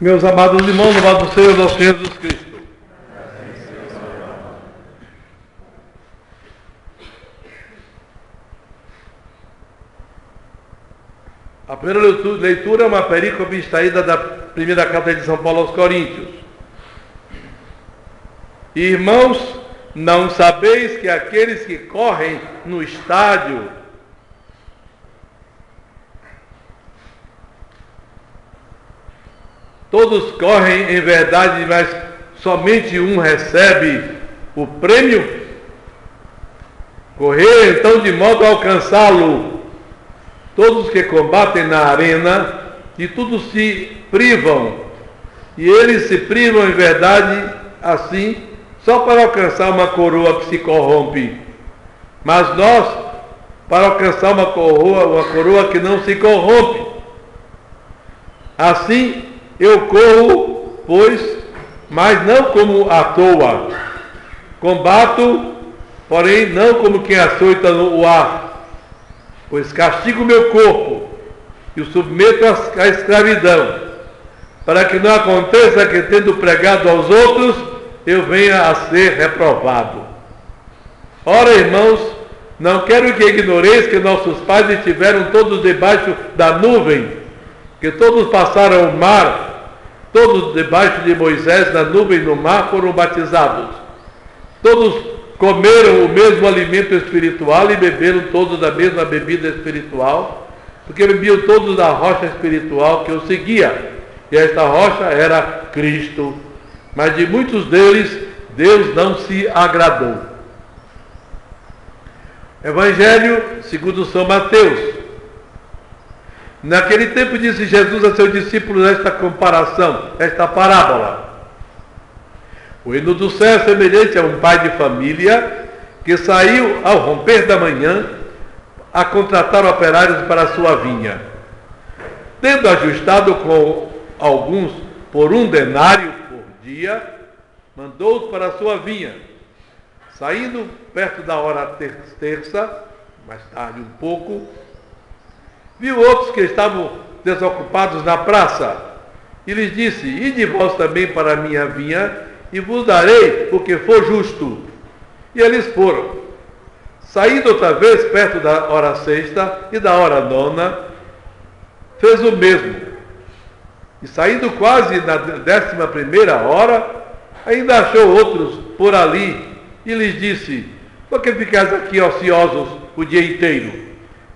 Meus amados irmãos, louvado seja nosso Senhor Jesus Cristo. A primeira leitura é uma perícope extraída da primeira carta de São Paulo aos Coríntios. Irmãos, não sabeis que aqueles que correm no estádio todos correm em verdade, mas somente um recebe o prêmio? Correr então de modo a alcançá-lo. Todos que combatem na arena, de tudo se privam, e eles se privam em verdade assim, só para alcançar uma coroa que se corrompe. Mas nós, para alcançar uma coroa que não se corrompe. Assim, eu corro, pois, mas não como à toa. Combato, porém, não como quem açoita no ar. Pois castigo meu corpo e o submeto à escravidão, para que não aconteça que, tendo pregado aos outros, eu venha a ser reprovado. Ora, irmãos, não quero que ignoreis que nossos pais estiveram todos debaixo da nuvem, que todos passaram o mar, todos debaixo de Moisés na nuvem e no mar foram batizados. Todos comeram o mesmo alimento espiritual e beberam todos da mesma bebida espiritual, porque bebiam todos da rocha espiritual que os seguia, e esta rocha era Cristo. Mas de muitos deles, Deus não se agradou. Evangelho segundo São Mateus. Naquele tempo disse Jesus a seus discípulos esta comparação, esta parábola. O reino do céu é semelhante a um pai de família que saiu ao romper da manhã a contratar operários para a sua vinha. Tendo ajustado com alguns por 1 denário por dia, mandou-os para a sua vinha. Saindo perto da hora terça, mais tarde um pouco, viu outros que estavam desocupados na praça e lhes disse: ide vós também para a minha vinha, e vos darei o que for justo. E eles foram. Saindo outra vez perto da hora sexta e da hora nona, fez o mesmo. E saindo quase na 11ª hora, ainda achou outros por ali, e lhes disse: por que ficais aqui ociosos o dia inteiro?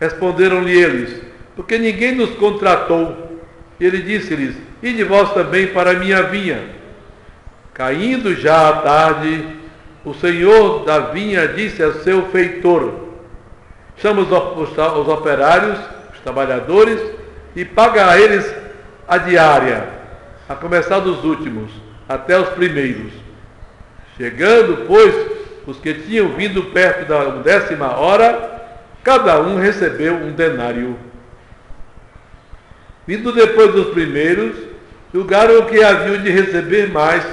Responderam-lhe eles: porque ninguém nos contratou. E ele disse-lhes: ide vós também para a minha vinha. Caindo já à tarde, o senhor da vinha disse ao seu feitor: chama os operários, os trabalhadores, e paga a eles a diária, a começar dos últimos, até os primeiros. Chegando, pois, os que tinham vindo perto da 10ª hora, cada um recebeu 1 denário. Vindo depois dos primeiros, julgaram que haviam de receber mais,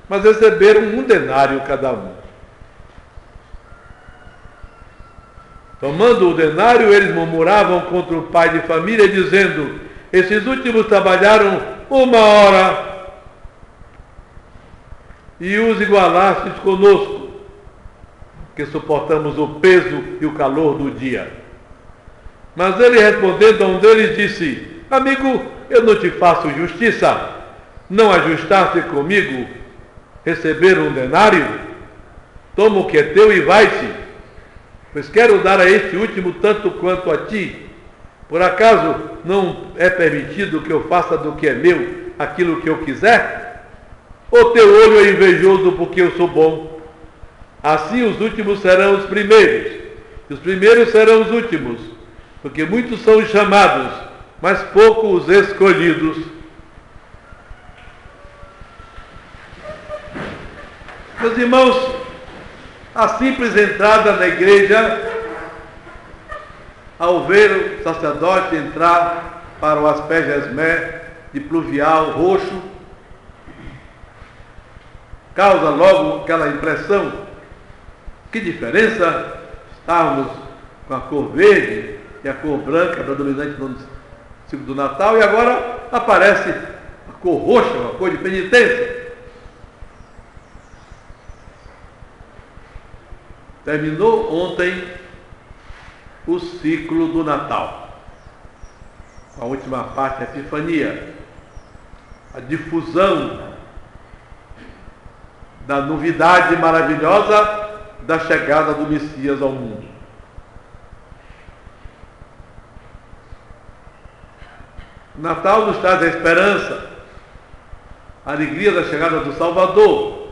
mas receberam 1 denário cada um. Tomando o denário, eles murmuravam contra o pai de família, dizendo: esses últimos trabalharam 1 hora e os igualastes conosco, que suportamos o peso e o calor do dia. Mas ele, respondendo a um deles, disse: amigo, eu não te faço justiça. Não ajustaste comigo receber 1 denário? Toma o que é teu e vai-te, pois quero dar a este último tanto quanto a ti. Por acaso não é permitido que eu faça do que é meu aquilo que eu quiser? Ou teu olho é invejoso porque eu sou bom? Assim os últimos serão os primeiros, e os primeiros serão os últimos, porque muitos são os chamados, mas poucos os escolhidos. Meus irmãos, a simples entrada na igreja, ao ver o sacerdote entrar para o aspergesmé de pluvial roxo, causa logo aquela impressão: que diferença estávamos com a cor verde e a cor branca predominante no ciclo do Natal, e agora aparece uma cor roxa, uma cor de penitência. Terminou ontem o ciclo do Natal. A última parte, a Epifania, a difusão da novidade maravilhosa da chegada do Messias ao mundo. O Natal nos traz a esperança, a alegria da chegada do Salvador.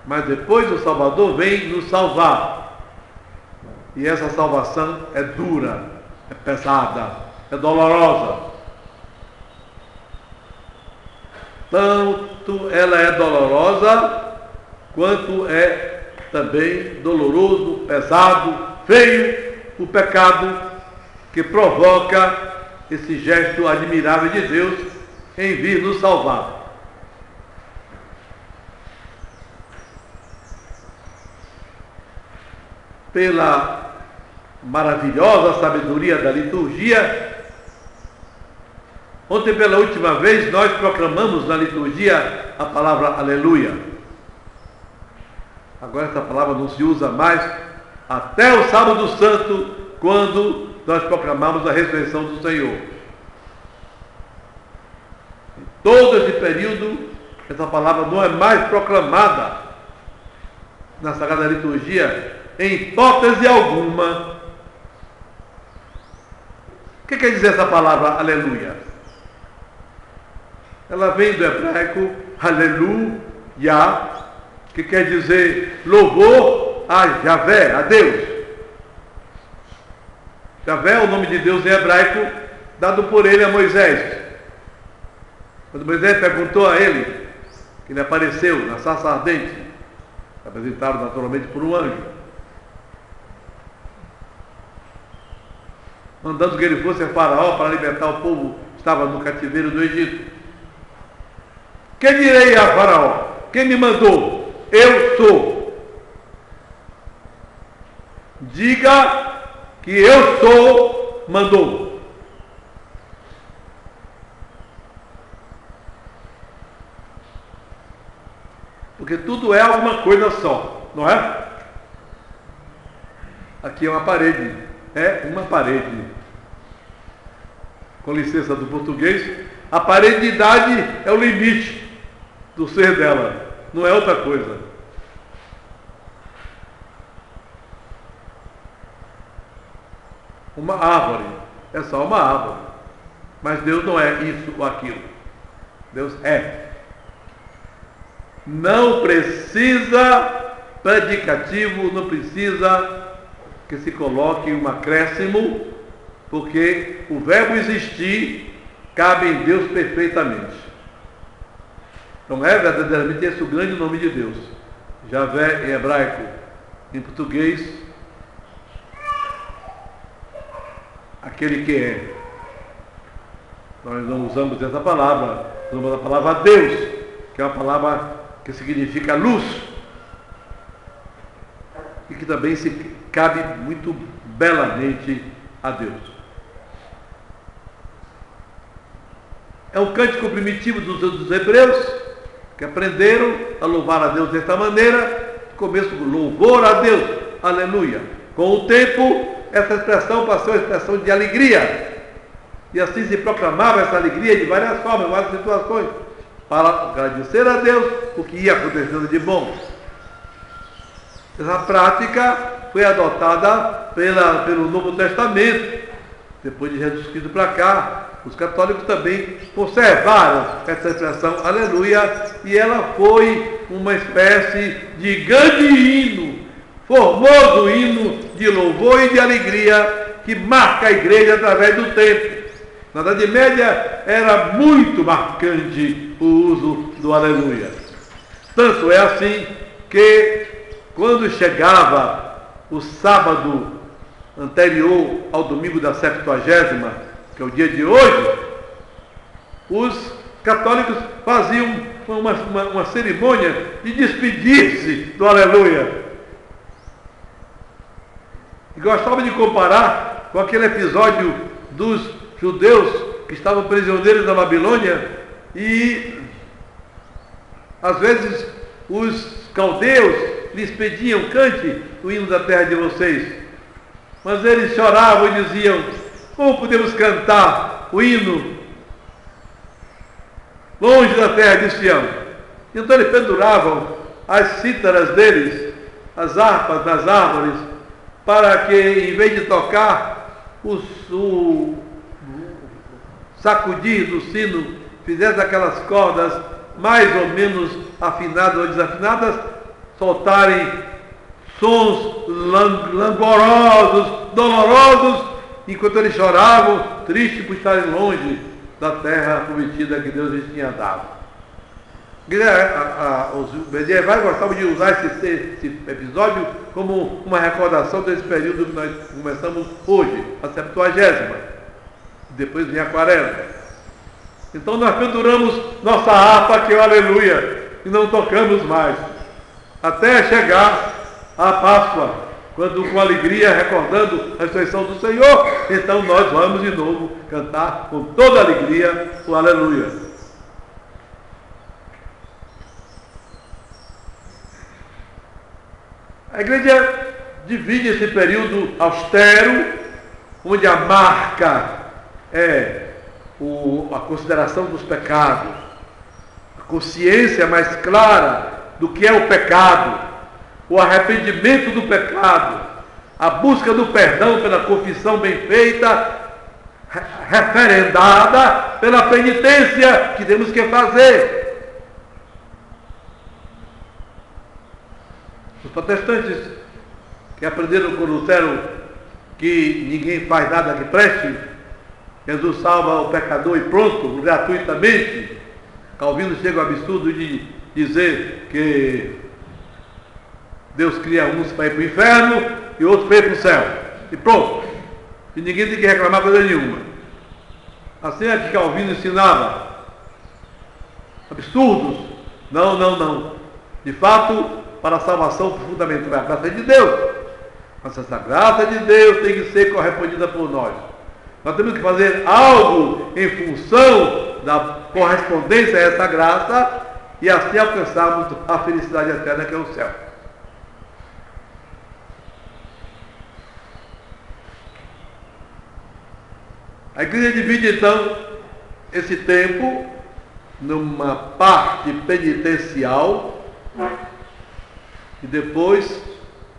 Mas depois o Salvador vem nos salvar. E essa salvação é dura, é pesada, é dolorosa. Tanto ela é dolorosa, quanto é também doloroso, pesado, feio o pecado que provoca esse gesto admirável de Deus em vir nos salvar. Pela maravilhosa sabedoria da liturgia, ontem pela última vez nós proclamamos na liturgia a palavra aleluia. Agora essa palavra não se usa mais até o sábado santo, quando nós proclamamos a ressurreição do Senhor. Em todo esse período, essa palavra não é mais proclamada na Sagrada Liturgia em hipótese alguma. O que quer dizer essa palavra aleluia? Ela vem do hebraico aleluia, que quer dizer louvor a Javé, a Deus. Javé é o nome de Deus em hebraico, dado por ele a Moisés. Quando Moisés perguntou a ele, que ele apareceu na sarça ardente, apresentado naturalmente por um anjo, mandando que ele fosse a Faraó para libertar o povo que estava no cativeiro do Egito. Que direi a Faraó? Quem me mandou? Eu sou. Diga que eu sou, mandou. Porque tudo é alguma coisa só, não é? Aqui é uma parede. É uma parede. Com licença do português, a paredidade é o limite do ser dela, não é outra coisa. Uma árvore é só uma árvore, mas Deus não é isso ou aquilo. Deus é. Não precisa predicativo, não precisa que se coloque um acréscimo, porque o verbo existir cabe em Deus perfeitamente. Então é verdadeiramente esse o grande nome de Deus. Javé em hebraico, em português, aquele que é. Nós não usamos essa palavra, usamos a palavra Deus, que é uma palavra que significa luz, e que também se cabe muito belamente a Deus. É um cântico primitivo dos hebreus, que aprenderam a louvar a Deus desta maneira. Começo do louvor a Deus, aleluia. Com o tempo, essa expressão passou a expressão de alegria, e assim se proclamava essa alegria de várias formas, em várias situações, para agradecer a Deus o que ia acontecendo de bom. Essa prática foi adotada pelo Novo Testamento. Depois de Jesus Cristo para cá, os católicos também conservaram essa expressão aleluia, e ela foi uma espécie de grande hino, formoso hino de louvor e de alegria que marca a igreja através do tempo. Na Idade Média era muito marcante o uso do aleluia. Tanto é assim que quando chegava o sábado anterior ao domingo da Septuagésima, que é o dia de hoje, os católicos faziam uma cerimônia de despedir-se do aleluia. E gostavam de comparar com aquele episódio dos judeus que estavam prisioneiros na Babilônia e às vezes os caldeus lhes pediam: cante o hino da terra de vocês. Mas eles choravam e diziam: como podemos cantar o hino longe da terra de Sião? Então eles penduravam as cítaras deles, as harpas das árvores, para que, em vez de tocar, o sacudir do sino fizesse aquelas cordas mais ou menos afinadas ou desafinadas soltarem sons langorosos, dolorosos, enquanto eles choravam, tristes por estarem longe da terra prometida que Deus lhes tinha dado. Os medievais gostavam de usar esse episódio como uma recordação desse período que nós começamos hoje, a 70ª. Depois vem a 40. Então nós penduramos nossa harpa, que é o aleluia, e não tocamos mais, até chegar à Páscoa, quando com alegria, recordando a ressurreição do Senhor, então nós vamos de novo cantar com toda alegria o aleluia. A igreja divide esse período austero, onde a marca é a consideração dos pecados, a consciência mais clara do que é o pecado, o arrependimento do pecado, a busca do perdão pela confissão bem feita, referendada pela penitência que temos que fazer. Os protestantes que aprenderam com Lutero que ninguém faz nada que preste, Jesus salva o pecador e pronto, gratuitamente. Calvino chega ao absurdo de dizer que Deus cria uns para ir para o inferno e outros para ir para o céu. E pronto. E ninguém tem que reclamar coisa nenhuma. Assim é que Calvino ensinava. Absurdos. Não. De fato, para a salvação fundamental é a graça de Deus. Mas essa graça de Deus tem que ser correspondida por nós. Nós temos que fazer algo em função da correspondência a essa graça e assim alcançarmos a felicidade eterna, que é o céu. A igreja divide então esse tempo numa parte penitencial e depois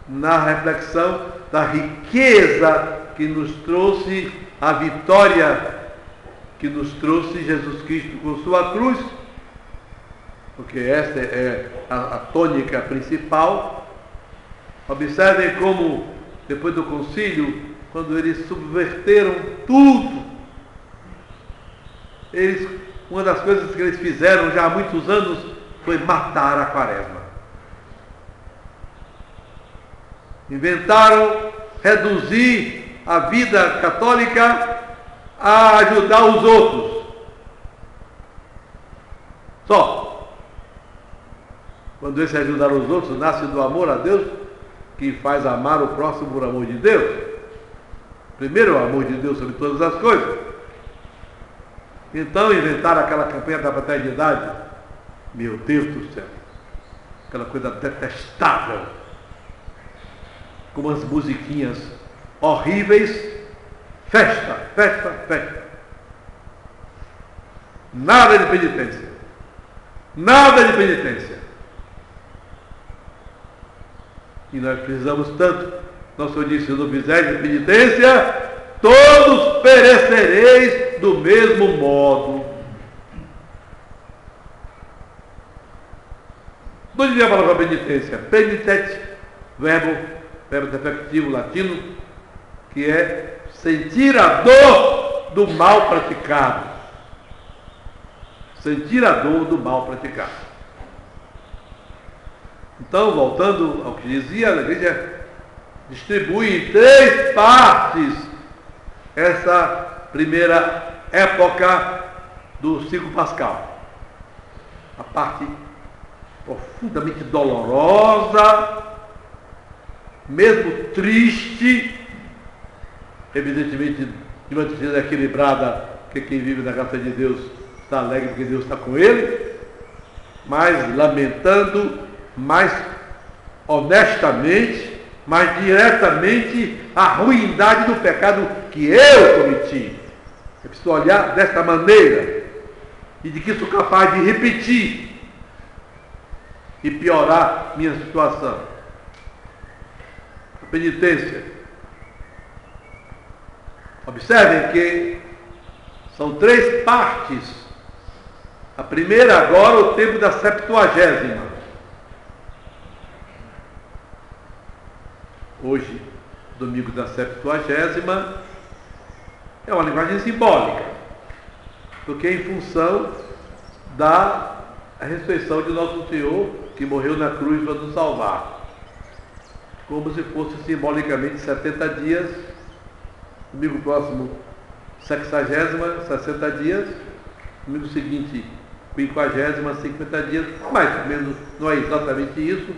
na reflexão da riqueza que nos trouxe a vitória que nos trouxe Jesus Cristo com sua cruz, porque essa é a tônica principal. Observem como, depois do concílio, quando eles subverteram tudo, uma das coisas que eles fizeram já há muitos anos foi matar a Quaresma. Inventaram reduzir a vida católica a ajudar os outros. Só. Quando esse ajudar os outros nasce do amor a Deus, que faz amar o próximo por amor de Deus. Primeiro o amor de Deus sobre todas as coisas. Então inventaram aquela campanha da fraternidade. Meu Deus do céu. Aquela coisa detestável. Com umas musiquinhas horríveis. Festa. Nada de penitência. E nós precisamos tanto. Nosso Senhor disse: se não fizeres penitência, todos perecereis do mesmo modo. De onde vem a palavra penitência? Penitente, verbo defectivo latino, que é sentir a dor do mal praticado. Sentir a dor do mal praticado. Então, voltando ao que dizia, a igreja distribui em 3 partes essa primeira época do ciclo pascal. A parte profundamente dolorosa, mesmo triste, evidentemente de uma tristeza equilibrada porque quem vive na graça de Deus está alegre porque Deus está com ele, mas lamentando mais honestamente, mais diretamente a ruindade do pecado que eu cometi. Eu preciso olhar desta maneira e de que sou capaz de repetir e piorar minha situação. A penitência. Observem que são 3 partes. A primeira agora, o tempo da Septuagésima. Hoje, domingo da Septuagésima, é uma linguagem simbólica, porque é em função da ressurreição de Nosso Senhor, que morreu na cruz para nos salvar. Como se fosse simbolicamente 70 dias, domingo próximo, 60ª, 60 dias, domingo seguinte, 50ª, 50 dias, mais ou menos, não é exatamente isso,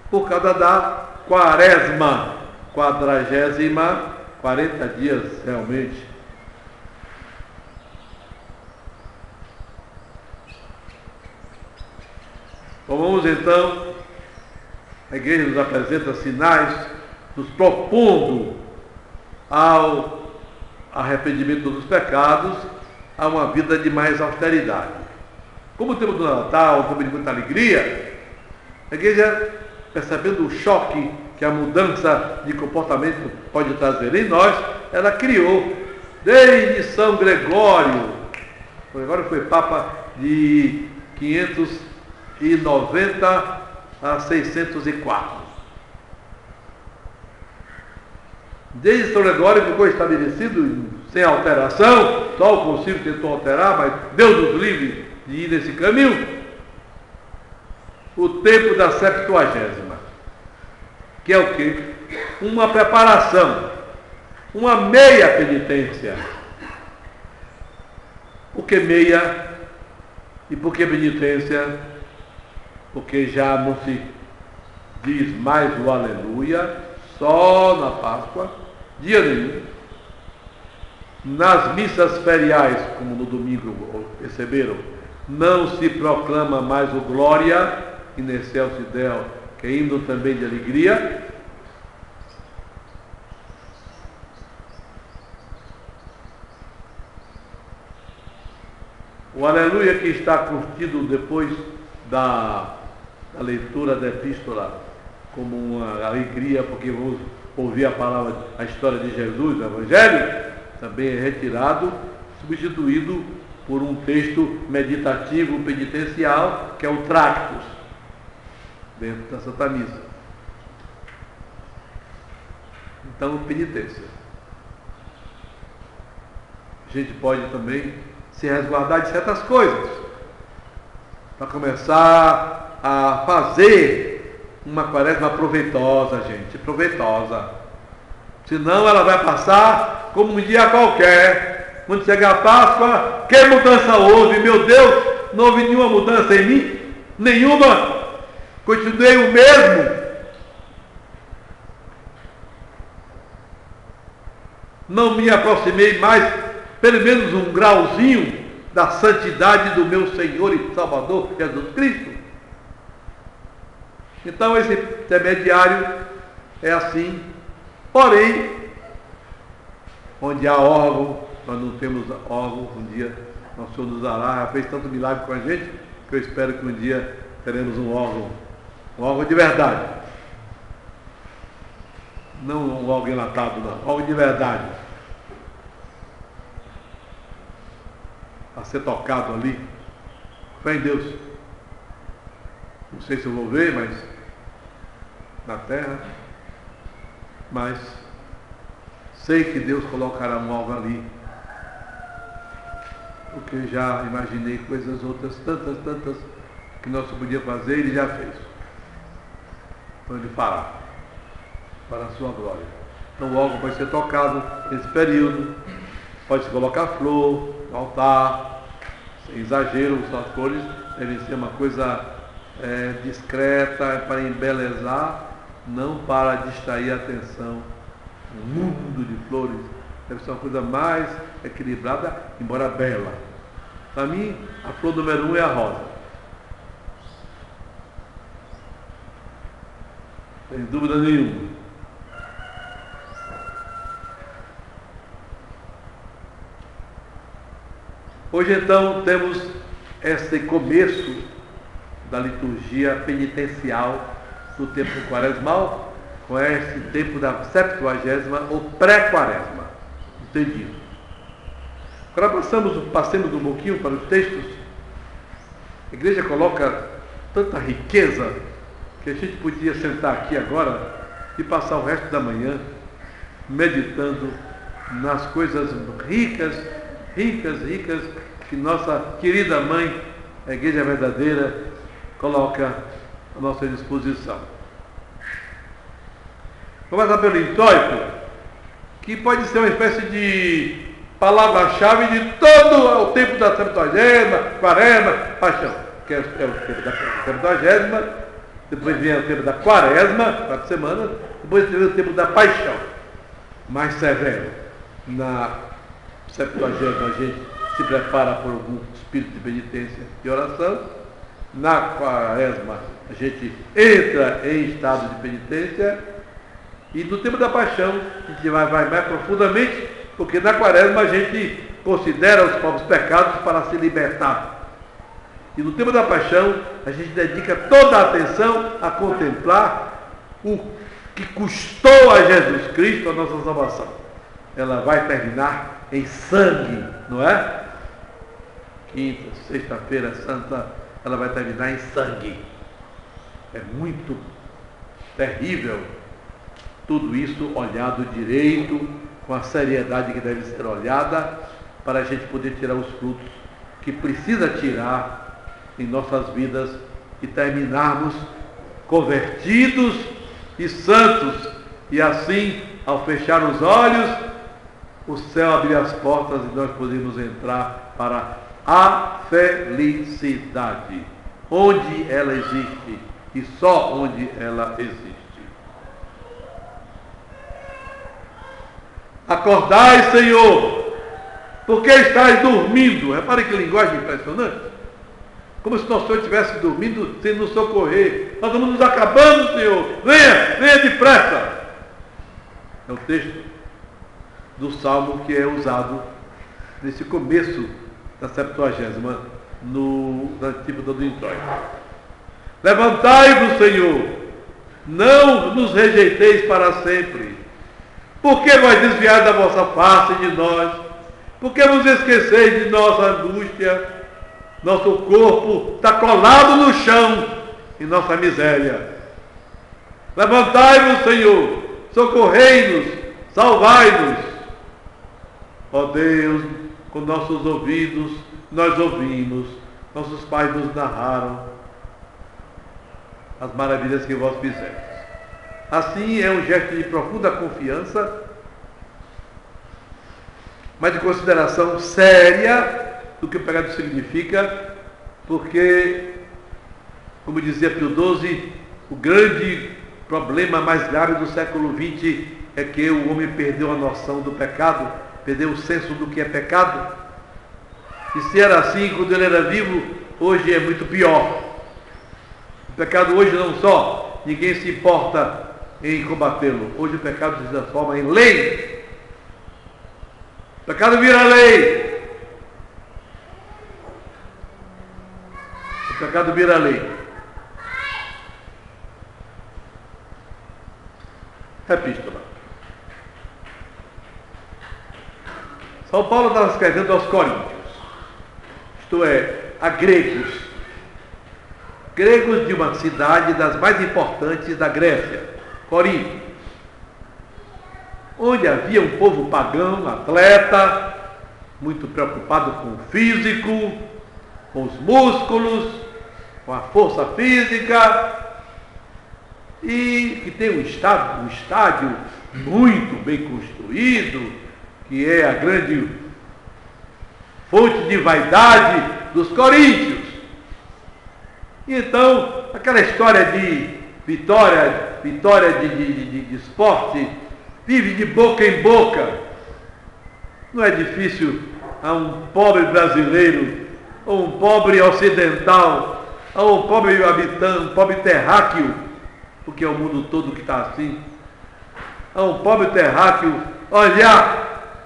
por causa da Quaresma, 40ª, 40 dias realmente. Bom, vamos então, a igreja nos apresenta sinais, nos propondo ao arrependimento dos pecados, a uma vida de mais austeridade. Como o tempo do Natal, um tempo de muita alegria, a igreja, percebendo o choque que a mudança de comportamento pode trazer em nós, ela criou, desde São Gregório. O Gregório foi Papa de 590 a 604. Desde São Gregório ficou estabelecido sem alteração, só o concílio tentou alterar, mas Deus nos livre de ir nesse caminho, o tempo da Septuagésima, que é o quê? Uma preparação, uma meia penitência. Por que meia? E por que penitência? Porque já não se diz mais o aleluia, só na Páscoa, dia nenhum. Nas missas feriais, como no domingo perceberam, não se proclama mais o glória, in excelsis Deo, que é hino também de alegria. O aleluia que está curtido depois da leitura da epístola como uma alegria, porque vamos ouvir a palavra, a história de Jesus, o Evangelho, também é retirado, substituído por um texto meditativo penitencial, que é o Tractus, dentro da Santa Missa. Então, penitência. A gente pode também se resguardar de certas coisas, para começar a fazer uma quaresma proveitosa, gente, proveitosa. Senão ela vai passar como um dia qualquer. Quando chegar a Páscoa, que mudança houve? Meu Deus, não houve nenhuma mudança em mim? Nenhuma? Continuei o mesmo? Não me aproximei mais, pelo menos um grauzinho, da santidade do meu Senhor e Salvador Jesus Cristo? Então esse intermediário é assim. Porém, onde há órgão, nós não temos órgão. Um dia nosso Senhor nos dará, já fez tanto milagre com a gente, que eu espero que um dia teremos um órgão de verdade. Não um órgão enlatado, não, órgão de verdade. A ser tocado ali. Fé em Deus. Não sei se eu vou ver, mas na terra. Mas sei que Deus colocará um alvo ali. Porque já imaginei coisas outras, tantas, que nós podíamos fazer, Ele já fez. Então Ele fará, para a sua glória. Então o órgão pode ser tocado nesse período, pode-se colocar flor no altar, sem exagero, só as flores devem ser uma coisa discreta, para embelezar, não para distrair a atenção. Um mundo de flores deve ser uma coisa mais equilibrada, embora bela. Para mim, a flor número 1 é a rosa. Sem dúvida nenhuma. Hoje, então, temos esse começo da liturgia penitencial do tempo quaresmal, com esse tempo da Septuagésima ou pré-quaresma. Entendido? Agora passemos um pouquinho para os textos. A igreja coloca tanta riqueza que a gente podia sentar aqui agora e passar o resto da manhã meditando nas coisas ricas que nossa querida mãe, a Igreja Verdadeira, coloca à nossa disposição. Vamos começar pelo introito, que pode ser uma espécie de palavra-chave de todo o tempo da Septuagésima, Quaresma, Paixão, que é o tempo da Septuagésima, depois vem o tempo da Quaresma, 4 semanas, depois vem o tempo da Paixão, mais severo. Na Septuagésima a gente se prepara por algum espírito de penitência e oração. Na Quaresma a gente entra em estado de penitência. E no tempo da Paixão a gente vai mais profundamente, porque na Quaresma a gente considera os próprios pecados para se libertar. E no tempo da Paixão a gente dedica toda a atenção a contemplar o que custou a Jesus Cristo a nossa salvação. Ela vai terminar em sangue, não é? Quinta, sexta-feira santa, ela vai terminar em sangue. É muito terrível tudo isso olhado direito, com a seriedade que deve ser olhada, para a gente poder tirar os frutos que precisa tirar em nossas vidas e terminarmos convertidos e santos. E assim, ao fechar os olhos, o céu abrir as portas e nós podemos entrar para a felicidade, onde ela existe e só onde ela existe. Acordai, Senhor, porque estáis dormindo. Repare que linguagem impressionante. Como se nosso Senhor estivesse dormindo sem nos socorrer. Nós estamos nos acabando, Senhor. Venha depressa. É o texto do Salmo que é usado nesse começo da Septuagésima, na Antípoda do Introito. Levantai-vos, Senhor, não nos rejeiteis para sempre. Por que vós desviais da vossa face de nós? Por que vos esqueceis de nossa angústia? Nosso corpo está colado no chão em nossa miséria. Levantai-vos, Senhor, socorrei-nos, salvai-nos. Ó Deus, com nossos ouvidos nós ouvimos, nossos pais nos narraram as maravilhas que vós fizeste. Assim é um gesto de profunda confiança, mas de consideração séria do que o pecado significa, porque, como dizia Pio XII, o grande problema mais grave do século XX é que o homem perdeu a noção do pecado, perdeu o senso do que é pecado. E se era assim quando ele era vivo, hoje é muito pior. O pecado hoje não só, ninguém se importa em combatê-lo. Hoje o pecado se transforma em lei. O pecado vira lei. O pecado vira lei. Epístola. São Paulo estava escrevendo aos Coríntios, isto é, a gregos de uma cidade das mais importantes da Grécia, Corinto, onde havia um povo pagão, atleta, muito preocupado com o físico, com os músculos, com a força física, e que tem um estádio muito bem construído, que é a grande fonte de vaidade dos coríntios. E então, aquela história de vitória de esporte, vive de boca em boca. Não é difícil a um pobre brasileiro, ou um pobre ocidental, ou um pobre habitante, um pobre terráqueo, porque é o mundo todo que está assim, a um pobre terráqueo olhar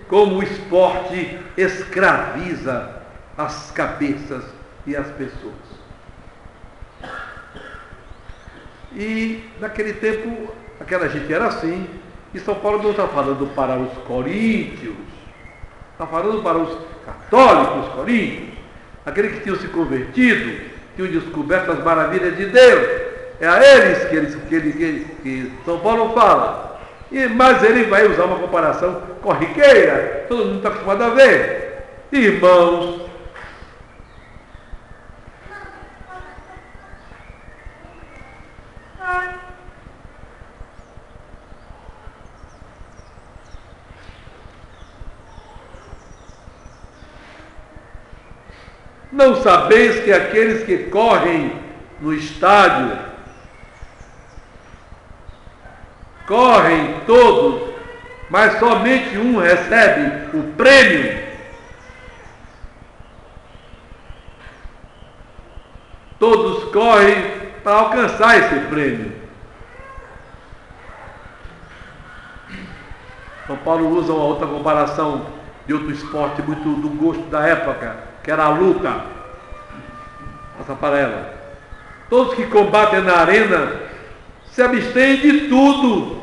como o esporte escraviza as cabeças e as pessoas. E naquele tempo, aquela gente era assim, e São Paulo não está falando para os coríntios, está falando para os católicos coríntios, aqueles que tinham se convertido, tinham descoberto as maravilhas de Deus. É a eles que São Paulo fala. Mas ele vai usar uma comparação corriqueira, todo mundo está acostumado a ver. Irmãos, não sabeis que aqueles que correm no estádio, correm todos, mas somente um recebe o prêmio? Todos correm para alcançar esse prêmio. São Paulo usa uma outra comparação de outro esporte muito do gosto da época, que era a luta. Passa para ela. Todos que combatem na arena se abstêm de tudo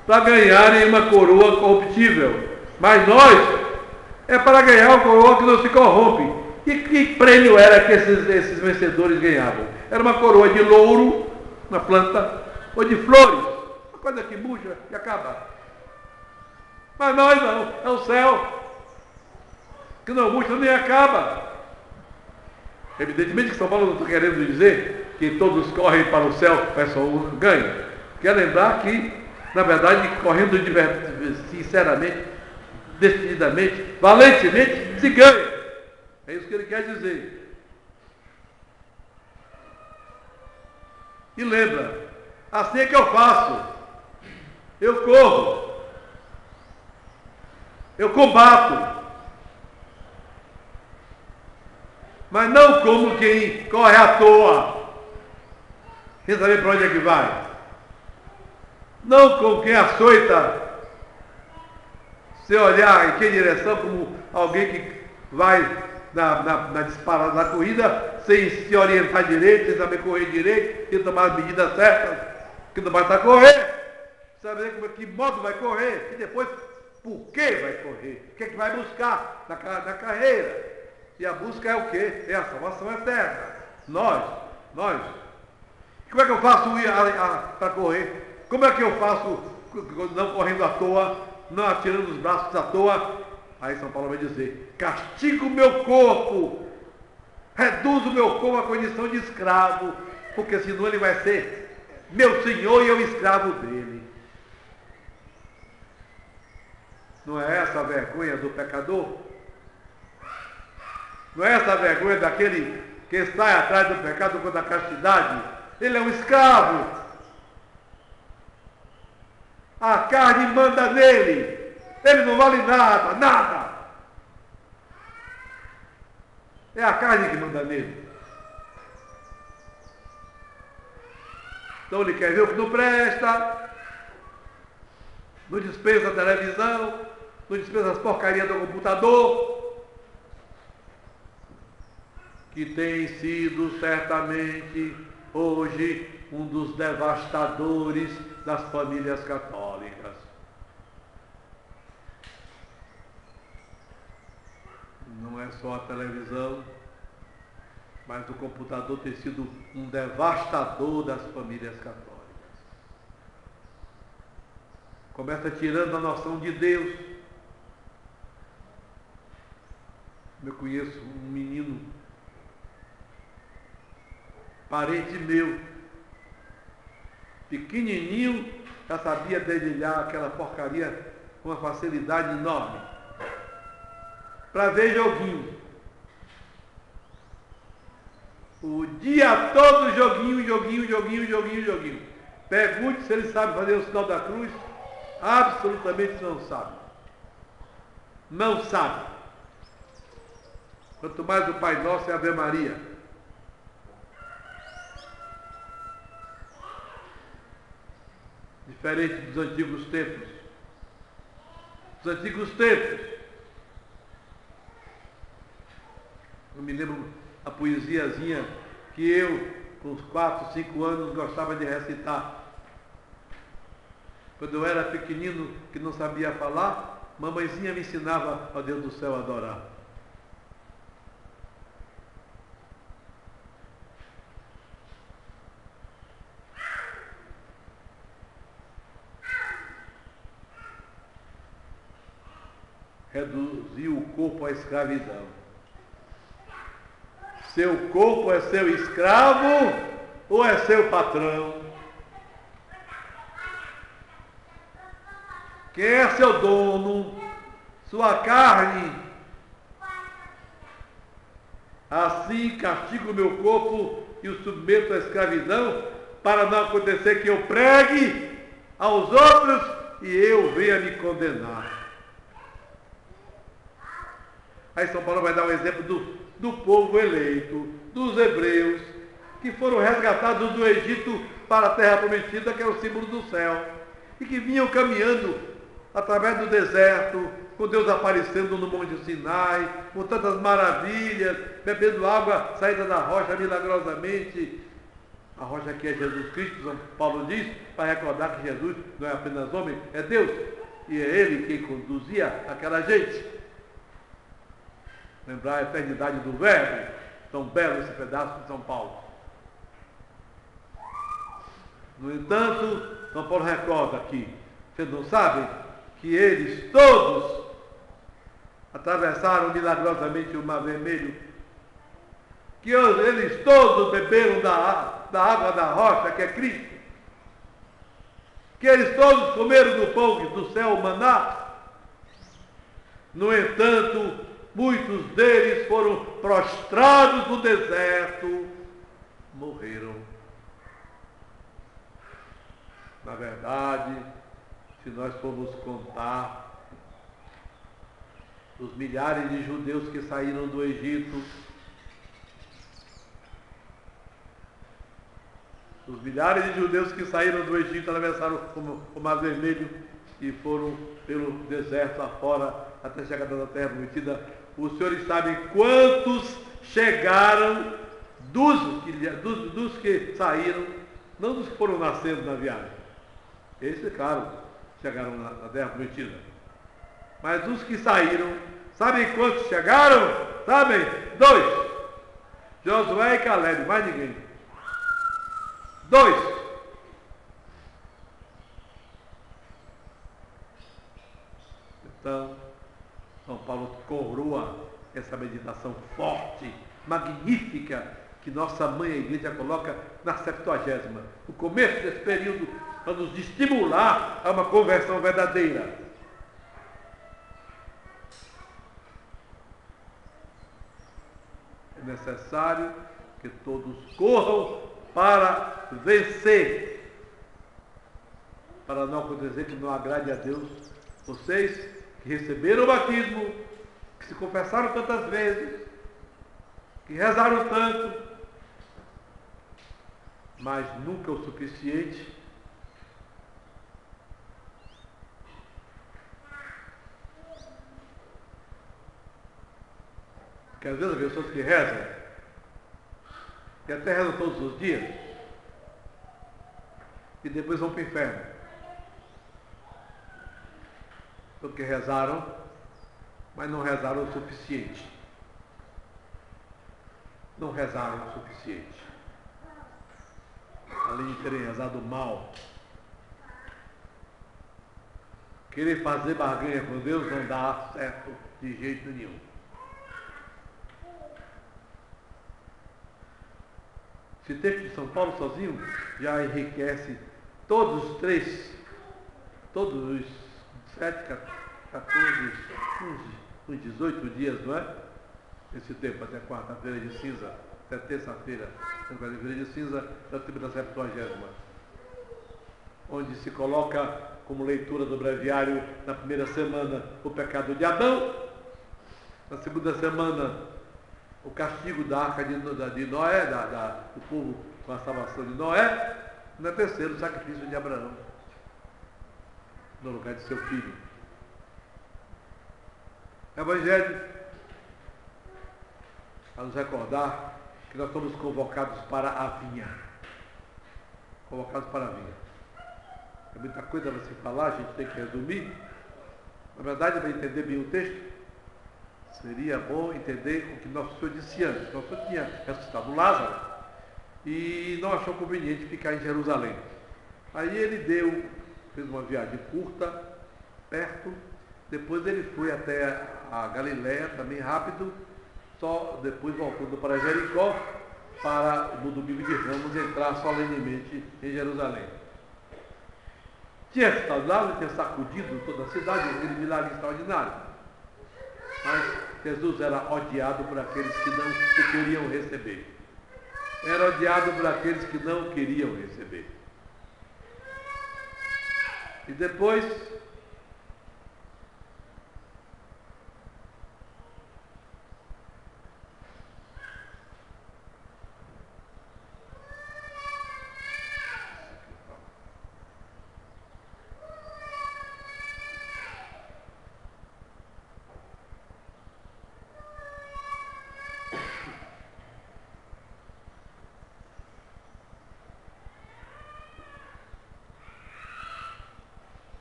para ganharem uma coroa corruptível. Mas nós é para ganhar uma coroa que não se corrompe. E que prêmio era que esses vencedores ganhavam? Era uma coroa de louro, uma planta, ou de flores, uma coisa que murcha e acaba. Mas nós não, é o céu, que não murcha nem acaba. Evidentemente que São Paulo não está querendo dizer que todos correm para o céu, mas só um ganha. Quer lembrar que, na verdade, correndo sinceramente, decididamente, valentemente, se ganha. É isso que ele quer dizer. E lembra, assim é que eu faço. Eu corro. Eu combato. Mas não como quem corre à toa, sem saber para onde é que vai. Não como quem açoita, sem olhar em que direção, como alguém que vai na disparada da corrida, sem se orientar direito, sem saber correr direito, sem tomar as medidas certas, que não basta correr, saber que modo vai correr, e depois por que vai correr, o que é que vai buscar na carreira. E a busca é o quê? É a salvação eterna. Nós. Como é que eu faço para correr? Como é que eu faço não correndo à toa, não atirando os braços à toa? Aí São Paulo vai dizer, castigo o meu corpo, reduzo o meu corpo à condição de escravo, porque senão ele vai ser meu senhor e eu escravo dele. Não é essa a vergonha do pecador? Não é essa a vergonha daquele que sai atrás do pecado contra a castidade? Ele é um escravo. A carne manda nele. Ele não vale nada, nada. É a carne que manda nele. Então ele quer ver o que não presta, não dispensa a televisão, não dispensa as porcarias do computador, que tem sido certamente hoje um dos devastadores das famílias católicas. Não é só a televisão, mas o computador tem sido um devastador das famílias católicas. Começa tirando a noção de Deus. Eu conheço um menino, parente meu, pequenininho, já sabia dedilhar aquela porcaria com uma facilidade enorme, para ver joguinho. O dia todo joguinho. Pergunte se ele sabe fazer o sinal da cruz. Absolutamente não sabe. não sabe. Quanto mais o Pai Nosso e a Ave Maria. Diferente dos antigos tempos. Os antigos tempos. Eu me lembro a poesiazinha que eu, com uns 4, 5 anos, gostava de recitar. Quando eu era pequenino, que não sabia falar, mamãezinha me ensinava a Deus do céu a adorar. Reduziu o corpo à escravidão. Seu corpo é seu escravo ou é seu patrão? Quem é seu dono? Sua carne. Assim castigo o meu corpo e o submeto à escravidão, para não acontecer que eu pregue aos outros e eu venha me condenar. Aí São Paulo vai dar um exemplo do povo eleito, dos hebreus, que foram resgatados do Egito para a terra prometida, que é o símbolo do céu, e que vinham caminhando através do deserto, com Deus aparecendo no Monte Sinai, com tantas maravilhas, bebendo água saída da rocha milagrosamente. A rocha que é Jesus Cristo, São Paulo diz, para recordar que Jesus não é apenas homem, é Deus, e é Ele quem conduzia aquela gente. Lembrar a eternidade do Verbo, tão belo esse pedaço de São Paulo. No entanto, São Paulo recorda aqui, vocês não sabem que eles todos atravessaram milagrosamente o Mar Vermelho, que eles todos beberam da água da rocha, que é Cristo, que eles todos comeram do pão do céu, o maná. No entanto, muitos deles foram prostrados no deserto, morreram. Na verdade, se nós formos contar os milhares de judeus que saíram do Egito, os milhares de judeus que saíram do Egito, atravessaram o Mar Vermelho e foram pelo deserto afora até a chegada da terra prometida. Os senhores sabem quantos chegaram dos que saíram, não dos que foram nascendo na viagem. Esses, claro, chegaram na terra prometida. Mas os que saíram, sabem quantos chegaram? Sabem? 2. Josué e Caleb, mais ninguém. 2. Então, São Paulo coroa essa meditação forte, magnífica, que nossa mãe, a igreja, coloca na 70ª, no começo desse período, para nos estimular a uma conversão verdadeira. É necessário que todos corram para vencer, para não acontecer que não agrade a Deus. Vocês que receberam o batismo, que se confessaram tantas vezes, que rezaram tanto, mas nunca o suficiente. Porque às vezes as pessoas que rezam, que até rezam todos os dias, e depois vão para o inferno. Porque rezaram, mas não rezaram o suficiente. Não rezaram o suficiente. Além de terem rezado mal. Querer fazer barganha com Deus não dá certo de jeito nenhum. Esse texto de São Paulo sozinho já enriquece todos os 7, 14, uns 18 dias, não é? Esse tempo, até quarta-feira de cinza, até terça-feira, quarta-feira de cinza, da tempo da 70ª, onde se coloca como leitura do breviário, na primeira semana, o pecado de Adão, Na segunda semana, o castigo da arca de Noé, do povo com a salvação de Noé. Na terceira, o sacrifício de Abraão, no lugar de seu filho. Evangelho, a nos recordar que nós somos convocados para a vinha. Convocados para a vinha. É muita coisa para se falar, a gente tem que resumir. Na verdade, para entender bem o texto, seria bom entender o que Nosso Senhor disse antes. Nosso Senhor tinha ressuscitado Lázaro e não achou conveniente ficar em Jerusalém. Aí ele fez uma viagem curta, perto, depois ele foi até a Galiléia, também rápido, só depois voltando para Jericó, para no domingo de Ramos entrar solenemente em Jerusalém. Tinha estado lá, tinha sacudido toda a cidade, aquele milagre extraordinário. Mas Jesus era odiado por aqueles que não o queriam receber. Era odiado por aqueles que não queriam receber. E depois,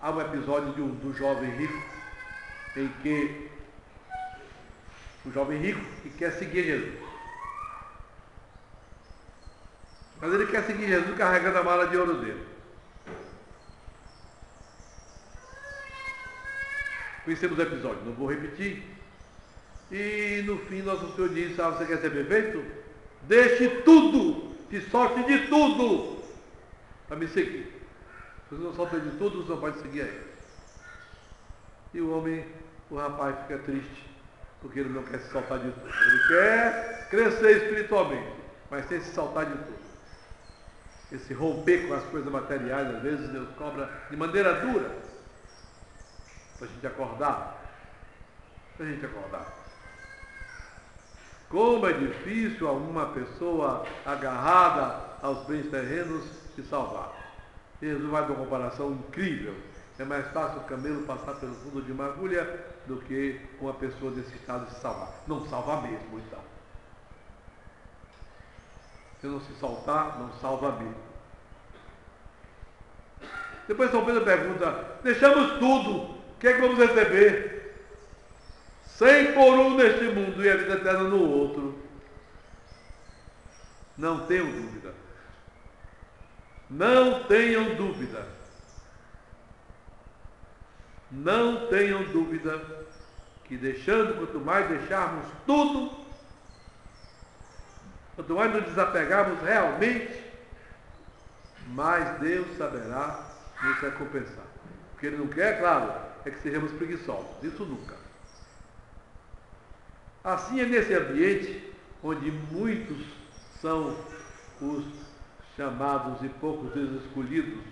há um episódio do jovem rico, em que o jovem rico que quer seguir Jesus. Mas ele quer seguir Jesus carregando a mala de ouro dele. Conhecemos o episódio, não vou repetir. E no fim nosso Senhor disse: você quer ser perfeito? Deixe tudo, se solte de tudo para me seguir. Se você não solta de tudo, você não pode seguir a ele. E o rapaz fica triste, porque ele não quer se soltar de tudo. Ele quer crescer espiritualmente, mas sem se soltar de tudo. Esse romper com as coisas materiais, às vezes Deus cobra de maneira dura, para a gente acordar. Para a gente acordar. Como é difícil a uma pessoa agarrada aos bens terrenos se salvar. Jesus vai dar uma comparação incrível. É mais fácil o camelo passar pelo fundo de uma agulha do que uma pessoa desse estado se salvar. Não salva mesmo, então. Se não se soltar, não salva mesmo. Depois São Pedro pergunta: deixamos tudo, o que é que vamos receber? 100 por um neste mundo e a vida eterna no outro. Não tenho dúvida. Não tenham dúvida. Não tenham dúvida que quanto mais deixarmos tudo, quanto mais nos desapegarmos realmente, mais Deus saberá nos recompensar. O que Ele não quer, claro, é que sejamos preguiçosos. Isso nunca. Assim é nesse ambiente onde muitos são os chamados e poucos os escolhidos.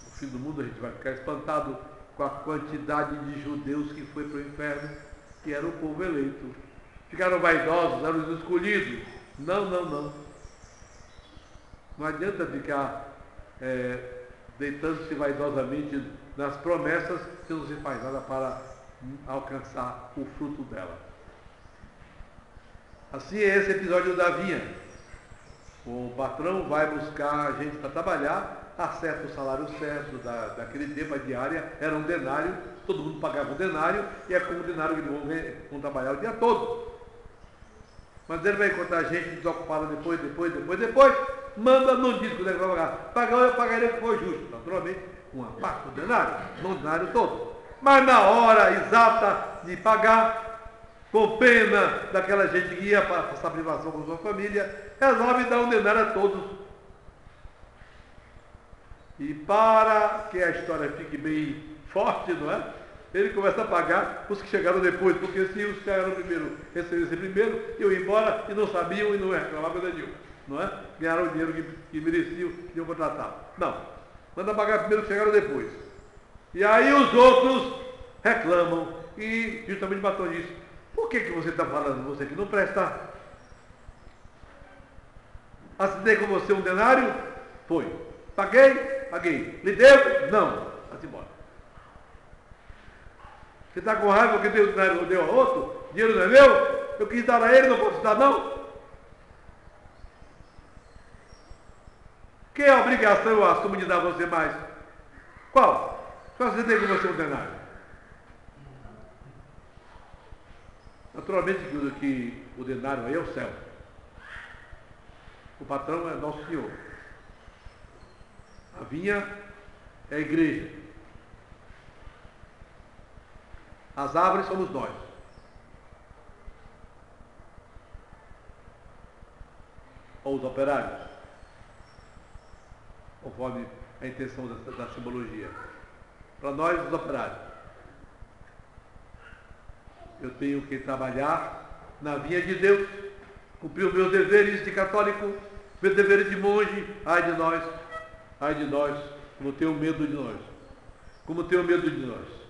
No fim do mundo a gente vai ficar espantado com a quantidade de judeus que foi para o inferno, que era o povo eleito. Ficaram vaidosos, eram os escolhidos. Não. Não adianta ficar deitando-se vaidosamente nas promessas se não se faz nada para alcançar o fruto dela. Assim é esse episódio da vinha. O patrão vai buscar a gente para trabalhar, acerta o salário certo daquele tempo, a diária era um denário, todo mundo pagava um denário, e é com o denário que eles vão trabalhar o dia todo. Mas ele vai encontrar a gente desocupada depois, manda, não diz quando é que vai pagar. Pagar eu pagaria que for justo, naturalmente, uma parte do denário, não o denário todo. Mas na hora exata de pagar, com pena daquela gente que ia passar privação com sua família, resolve dar um denário a todos. E para que a história fique bem forte, não é? Ele começa a pagar os que chegaram depois, porque se os que chegaram primeiro recebessem primeiro, iam embora e não sabiam e não reclamavam coisa nenhuma, não é? Ganharam o dinheiro que mereciam, que tinham contratado. Não. Manda pagar primeiro os que chegaram depois. E aí os outros reclamam e justamente o patrão diz: por que você está falando, você que não presta? Assinei com você um denário? Foi. Paguei? Paguei. Lhe devo? Não. Vai-se embora. Você está com raiva porque Deus não deu a outro? O dinheiro não é meu? Eu quis dar a ele, não posso dar não? Que obrigação eu assumo de dar a você mais? Qual? Só assinei com você um denário. Naturalmente que o denário aí é o céu. O patrão é nosso Senhor. A vinha é a igreja. As árvores somos nós. Ou os operários, conforme a intenção da simbologia. Para nós, os operários, eu tenho que trabalhar na vinha de Deus, cumprir os meus deveres de católico, meus deveres de monge. Ai de nós, como tenho medo de nós, como tenho medo de nós.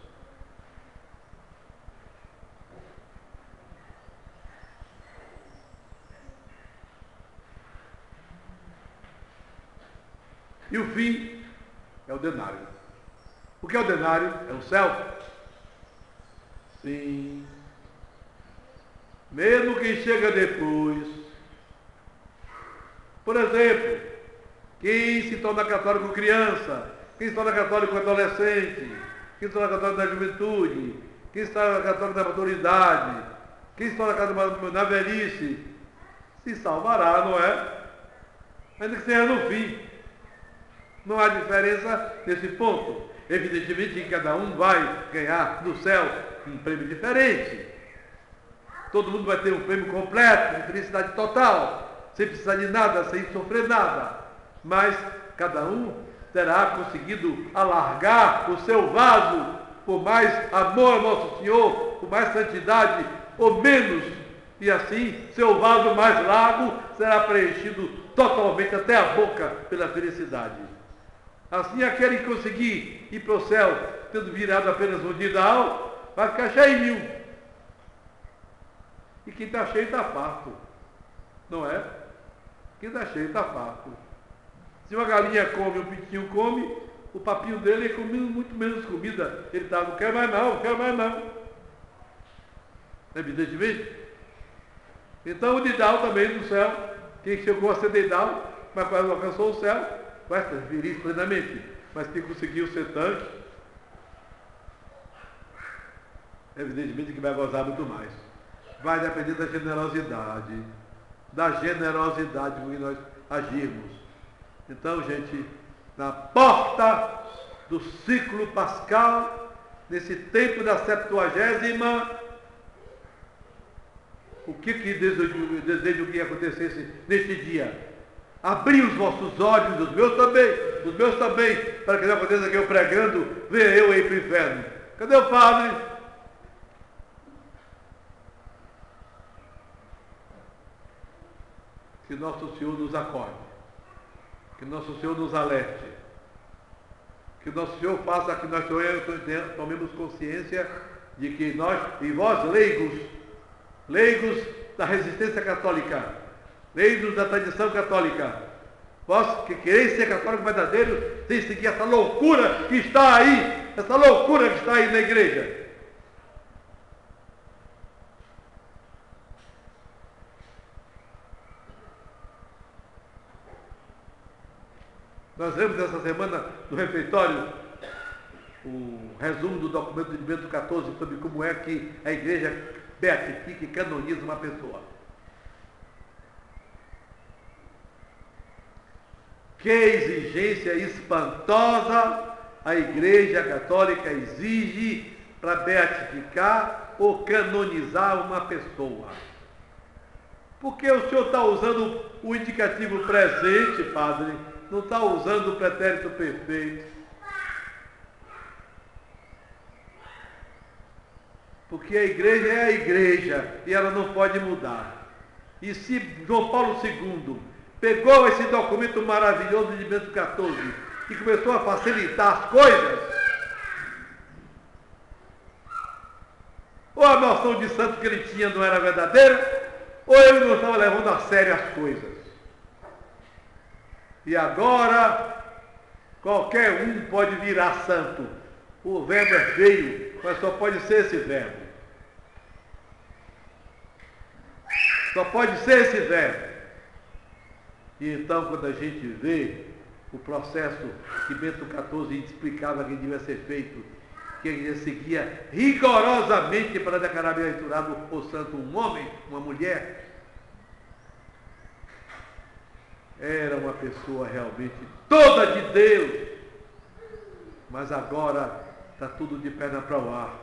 E o fim é o denário. O que é o denário? É o céu? Sim. Mesmo quem chega depois. Por exemplo, quem se torna católico criança, quem se torna católico adolescente, quem se torna católico na juventude, quem se torna católico na maturidade, quem se torna católico na velhice, se salvará, não é? Ainda que seja no fim. Não há diferença nesse ponto. Evidentemente que cada um vai ganhar no céu um prêmio diferente. Todo mundo vai ter um prêmio completo, de felicidade total, sem precisar de nada, sem sofrer nada. Mas cada um terá conseguido alargar o seu vaso, por mais amor ao nosso Senhor, por mais santidade ou menos. E assim, seu vaso mais largo será preenchido totalmente até a boca pela felicidade. Assim, aquele que conseguir ir para o céu, tendo virado apenas um didal, vai ficar cheio. E quem está cheio está farto. Não é? Quem está cheio está farto. Se uma galinha come, um pintinho come, o papinho dele é comendo muito menos comida. Ele está, não quer mais não, não quer mais não. Evidentemente. Então o didal também do céu, quem chegou a ser didal, mas quase alcançou o céu, vai ser feliz plenamente. Mas quem conseguiu ser tanque, evidentemente que vai gozar muito mais. Vai depender da generosidade com que nós agirmos. Então, gente, na porta do ciclo pascal, nesse tempo da Septuagésima, o que desejo que acontecesse neste dia? Abri os vossos olhos, os meus também, para que não aconteça que eu pregando, venha eu ir para o inferno. Cadê o padre? Que nosso Senhor nos acorde, que nosso Senhor nos alerte, que nosso Senhor faça que nós tomemos consciência de que nós, e vós leigos da resistência católica, leigos da tradição católica, vós que quereis ser católico verdadeiro, sem seguir essa loucura que está aí, na igreja. Nós vemos essa semana no refeitório o resumo do documento de Bento XIV sobre como é que a igreja beatifica e canoniza uma pessoa. Que exigência espantosa a Igreja Católica exige para beatificar ou canonizar uma pessoa. Porque o senhor está usando o indicativo presente, padre, não está usando o pretérito perfeito. Porque a igreja é a igreja e ela não pode mudar. E se João Paulo II pegou esse documento maravilhoso de Bento XIV e começou a facilitar as coisas, Ou a noção de santo que ele tinha não era verdadeira, ou ele não estava levando a sério as coisas. E agora, qualquer um pode virar santo. O verbo é feio, mas só pode ser esse verbo. Só pode ser esse verbo. E então, quando a gente vê o processo que Bento XIV explicava que devia ser feito, que ele seguia rigorosamente para declarar bem-aventurado ou santo um homem, uma mulher, era uma pessoa realmente toda de Deus. Mas agora está tudo de perna para o ar.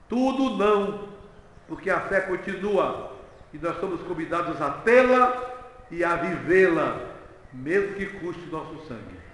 Tudo não, porque a fé continua e nós somos convidados a tê-la e a vivê-la, mesmo que custe nosso sangue.